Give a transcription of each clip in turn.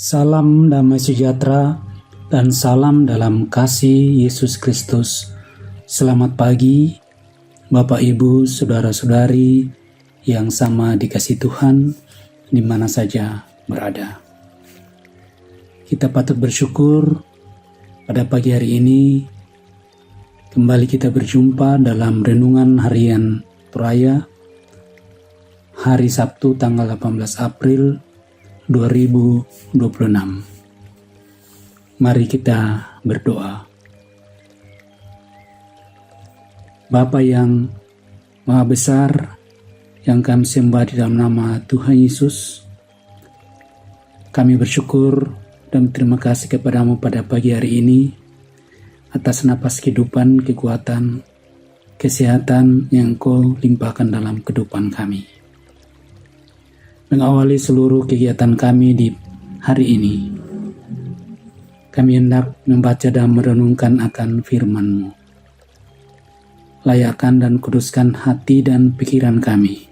Salam damai sejahtera dan salam dalam kasih Yesus Kristus. Selamat pagi, Bapak Ibu, Saudara-saudari yang sama dikasihi Tuhan di mana saja berada. Kita patut bersyukur pada pagi hari ini kembali kita berjumpa dalam renungan harian Toraya hari Sabtu tanggal 18 April 2026. Mari kita berdoa. Bapa yang Maha Besar, yang kami sembah di dalam nama Tuhan Yesus, kami bersyukur dan terima kasih kepadamu pada pagi hari ini atas napas kehidupan, kekuatan, kesehatan yang Engkau limpahkan dalam kehidupan kami. Mengawali seluruh kegiatan kami di hari ini, kami hendak membaca dan merenungkan akan firman-Mu. Layakkan dan kuduskan hati dan pikiran kami,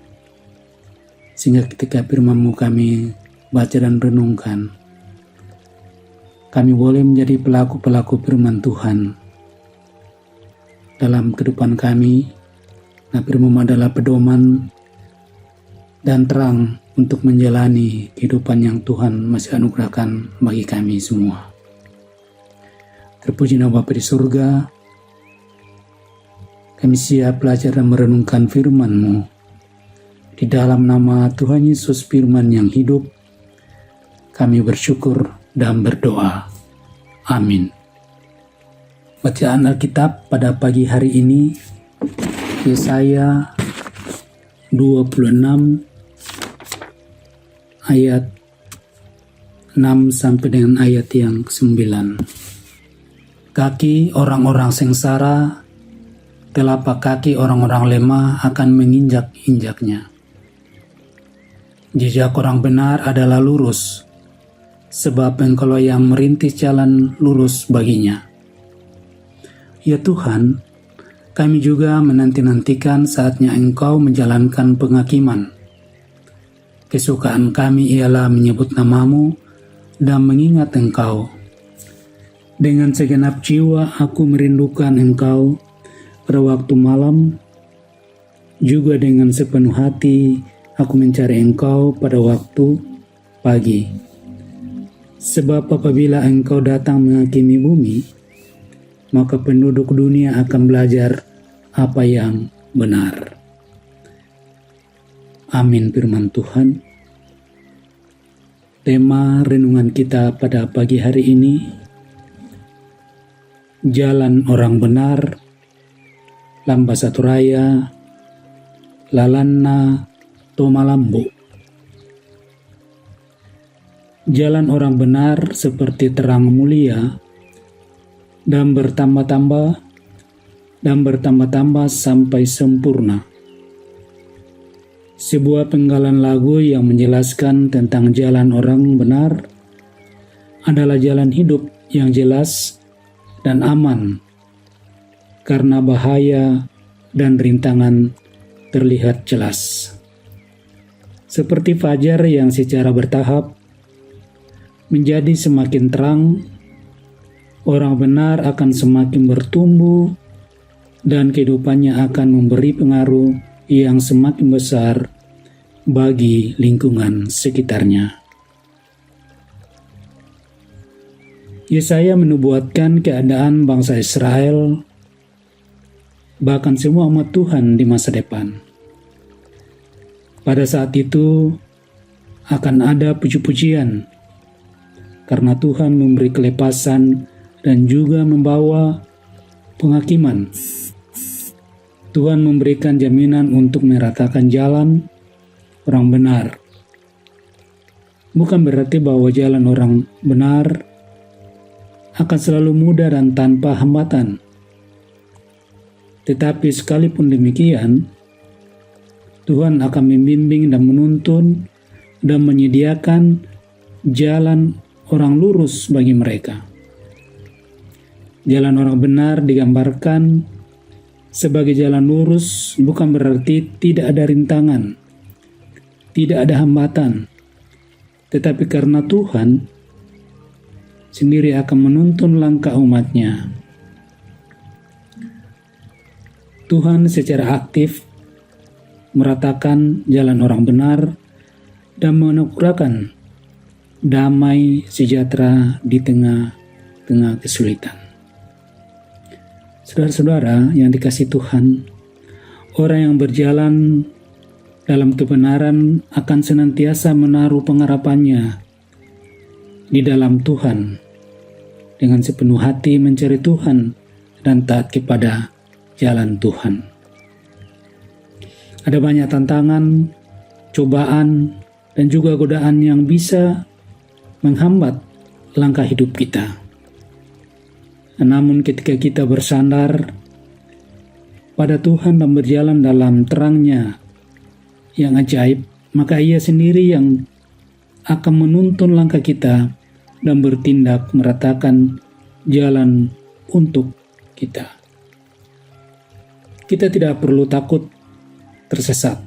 sehingga ketika firman-Mu kami baca dan renungkan, kami boleh menjadi pelaku-pelaku firman Tuhan dalam kehidupan kami. Nah, firman-Mu adalah pedoman dan terang untuk menjalani kehidupan yang Tuhan masih anugerahkan bagi kami semua. Terpuji nama Bapa di surga, kami siap belajar dan merenungkan firman-Mu. Di dalam nama Tuhan Yesus, firman yang hidup, kami bersyukur dan berdoa. Amin. Bacaan Alkitab pada pagi hari ini, Yesaya 26 ayat 6 sampai dengan ayat yang ke-9. Kaki orang-orang sengsara, telapak kaki orang-orang lemah akan menginjak-injaknya. Jejak orang benar adalah lurus, sebab Engkau yang merintis jalan lurus baginya. Ya Tuhan, kami juga menanti-nantikan saatnya Engkau menjalankan penghakiman. Kesukaan kami ialah menyebut nama-Mu dan mengingat Engkau. Dengan segenap jiwa aku merindukan Engkau pada waktu malam, juga dengan sepenuh hati aku mencari Engkau pada waktu pagi. Sebab apabila Engkau datang menghakimi bumi, maka penduduk dunia akan belajar apa yang benar. Amin firman Tuhan. Tema renungan kita pada pagi hari ini, Jalan Orang Benar, Lambasa Toraya, Lalanna Tomalambo. Jalan orang benar seperti terang mulia dan bertambah sampai sempurna. Sebuah penggalan lagu yang menjelaskan tentang jalan orang benar adalah jalan hidup yang jelas dan aman, karena bahaya dan rintangan terlihat jelas. Seperti fajar yang secara bertahap menjadi semakin terang, orang benar akan semakin bertumbuh dan kehidupannya akan memberi pengaruh yang semakin besar bagi lingkungan sekitarnya. Yesaya menubuatkan keadaan bangsa Israel, bahkan semua umat Tuhan di masa depan. Pada saat itu akan ada puji-pujian, karena Tuhan memberi kelepasan dan juga membawa penghakiman. Tuhan memberikan jaminan untuk meratakan jalan orang benar. Bukan berarti bahwa jalan orang benar akan selalu mudah dan tanpa hambatan. Tetapi sekalipun demikian, Tuhan akan membimbing dan menuntun dan menyediakan jalan orang lurus bagi mereka. Jalan orang benar digambarkan sebagai jalan lurus, bukan berarti tidak ada rintangan, tidak ada hambatan, tetapi karena Tuhan sendiri akan menuntun langkah umatnya. Tuhan secara aktif meratakan jalan orang benar dan menegurkan damai sejahtera di tengah-tengah kesulitan. Saudara-saudara yang dikasihi Tuhan, orang yang berjalan dalam kebenaran akan senantiasa menaruh pengharapannya di dalam Tuhan, dengan sepenuh hati mencari Tuhan dan taat kepada jalan Tuhan. Ada banyak tantangan, cobaan, dan juga godaan yang bisa menghambat langkah hidup kita. Namun ketika kita bersandar pada Tuhan dan berjalan dalam terang-Nya yang ajaib, maka Ia sendiri yang akan menuntun langkah kita dan bertindak meratakan jalan untuk kita. Kita tidak perlu takut tersesat,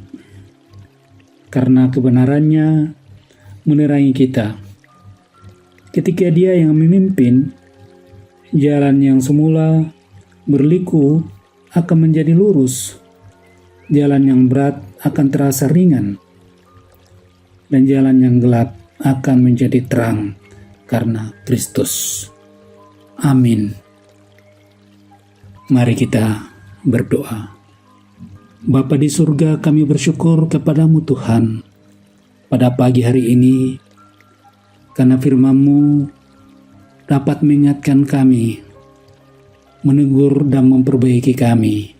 karena kebenarannya menerangi kita. Ketika Dia yang memimpin, jalan yang semula berliku akan menjadi lurus, jalan yang berat akan terasa ringan, dan jalan yang gelap akan menjadi terang karena Kristus. Amin. Mari kita berdoa. Bapa di surga, kami bersyukur kepadamu Tuhan pada pagi hari ini, karena firman-Mu dapat mengingatkan kami, menegur dan memperbaiki kami,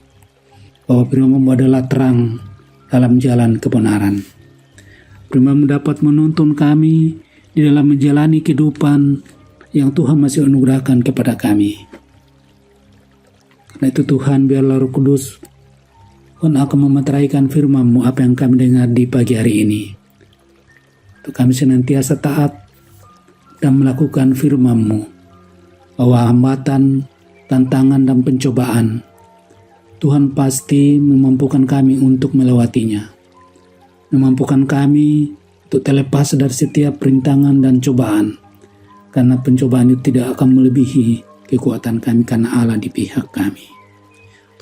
bahwa firman-Mu adalah terang dalam jalan kebenaran. Firman-Mu dapat menuntun kami di dalam menjalani kehidupan yang Tuhan masih anugerahkan kepada kami. Karena itu Tuhan, biarlah Roh Kudus Tuhan akan memeteraikan firman-Mu apa yang kami dengar di pagi hari ini. Untuk kami senantiasa taat dan melakukan firman-Mu, bahwa hambatan, tantangan, dan pencobaan Tuhan pasti memampukan kami untuk melewatinya, memampukan kami untuk terlepas dari setiap perintangan dan cobaan, karena pencobaan itu tidak akan melebihi kekuatan kami karena Allah di pihak kami.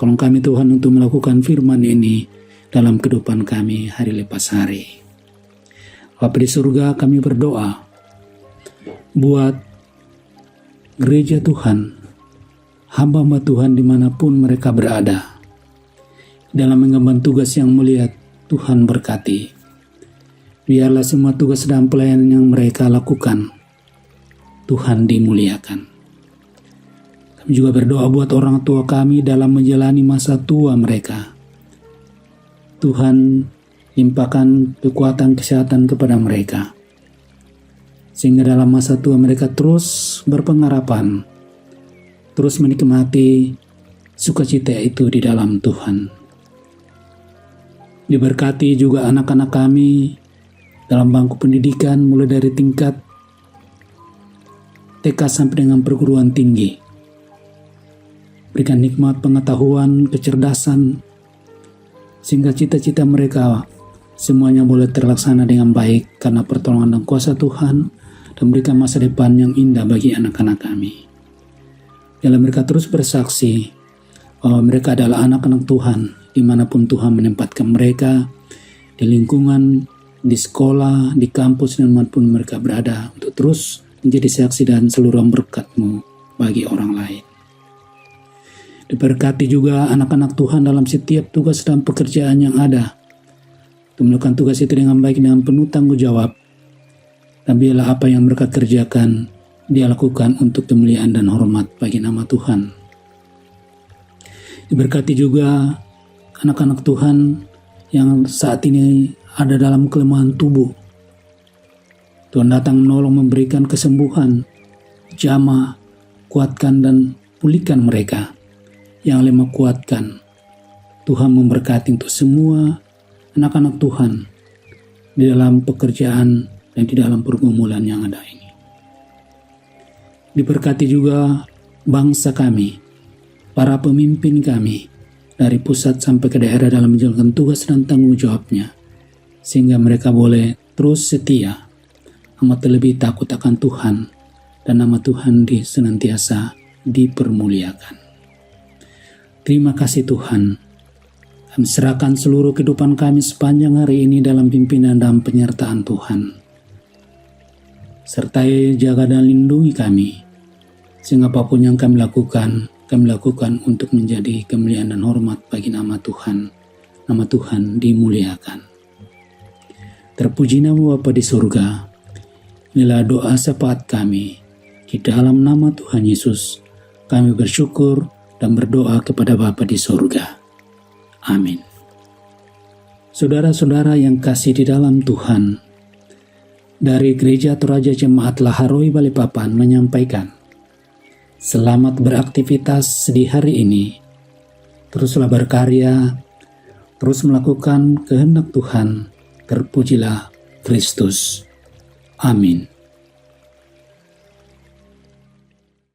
Tolong kami Tuhan untuk melakukan firman ini dalam kehidupan kami hari lepas hari. Bapa di surga, kami berdoa buat gereja Tuhan, hamba-hamba Tuhan dimanapun mereka berada, dalam mengemban tugas yang mulia. Tuhan berkati, biarlah semua tugas dan pelayanan yang mereka lakukan Tuhan dimuliakan. Kami juga berdoa buat orang tua kami dalam menjalani masa tua mereka. Tuhan limpahkan kekuatan kesehatan kepada mereka, sehingga dalam masa tua mereka terus berpengharapan, terus menikmati sukacita itu di dalam Tuhan. Diberkati juga anak-anak kami dalam bangku pendidikan, mulai dari tingkat TK sampai dengan perguruan tinggi. Berikan nikmat pengetahuan, kecerdasan, sehingga cita-cita mereka semuanya boleh terlaksana dengan baik karena pertolongan dan kuasa Tuhan, dan berikan masa depan yang indah bagi anak-anak kami. Dalam mereka terus bersaksi bahwa mereka adalah anak-anak Tuhan dimanapun Tuhan menempatkan mereka, di lingkungan, di sekolah, di kampus, dan dimanapun mereka berada, untuk terus menjadi saksi dan seluruh berkat-Mu bagi orang lain. Diberkati juga anak-anak Tuhan dalam setiap tugas dan pekerjaan yang ada, untuk melakukan tugas itu dengan baik, dengan penuh tanggung jawab. Dan biarlah apa yang mereka kerjakan dia lakukan untuk kemuliaan dan hormat bagi nama Tuhan. Diberkati juga anak-anak Tuhan yang saat ini ada dalam kelemahan tubuh. Tuhan datang menolong, memberikan kesembuhan, jamah, kuatkan dan pulihkan mereka. Yang lemah kuatkan. Tuhan memberkati untuk semua anak-anak Tuhan di dalam pekerjaan dan di dalam pergumulan yang ada ini. Diberkati juga bangsa kami, para pemimpin kami, dari pusat sampai ke daerah dalam menjalankan tugas dan tanggung jawabnya, sehingga mereka boleh terus setia, amat terlebih takut akan Tuhan, dan nama Tuhan senantiasa dipermuliakan. Terima kasih Tuhan. Kami serahkan seluruh kehidupan kami sepanjang hari ini dalam pimpinan dan penyertaan Tuhan. Sertai jaga dan lindungi kami, sehingga apapun yang kami lakukan untuk menjadi kemuliaan dan hormat bagi nama Tuhan. Nama Tuhan dimuliakan. Terpuji nama Bapa di surga. Inilah doa syafaat kami. Di dalam nama Tuhan Yesus, kami bersyukur dan berdoa kepada Bapa di surga. Amin. Saudara-saudara yang kasih di dalam Tuhan, dari Gereja Toraja Jemaat Laharoi Balikpapan menyampaikan, selamat beraktivitas di hari ini. Teruslah berkarya, terus melakukan kehendak Tuhan. Terpujilah Kristus. Amin.